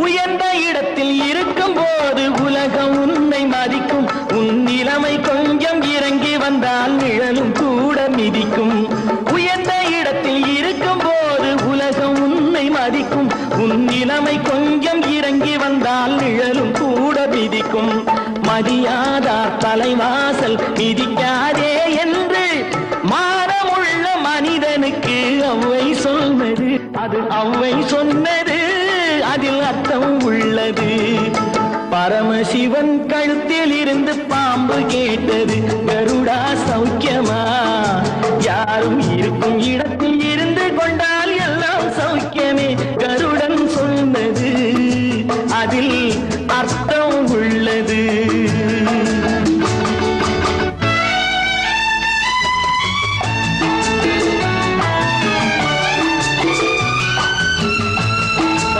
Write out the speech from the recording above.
உயர்ந்த இடத்தில் இருக்கும் போது உலகம் உன்னை மதிக்கும். உன் நிலைமை கொஞ்சம் இறங்கி வந்தால் நிழலும் கூட மிதிக்கும். உயர்ந்த இடத்தில் இருக்கும் போது உலகம் உன்னை மதிக்கும். உன் நிலைமை கொஞ்சம் இறங்கி வந்தால் நிழலும் கூட மிதிக்கும். மதியாதார் தலைவாசல் மிதிக்காதே என்று மானமுள்ள மனிதனுக்கு அவ்வை சொன்னது. அது அவ்வை சொன்னது, அதில் அர்த்தம் உள்ளது. பரமசிவன் கழுத்தில் இருந்து பாம்பு கேட்டது, கருடா சௌக்கியமா? யாரும் இருக்கும் இடத்தில் இருந்து கொண்டால் எல்லாம் சௌக்கியமே. கருடன் சொன்னது, அதில் அர்த்தம்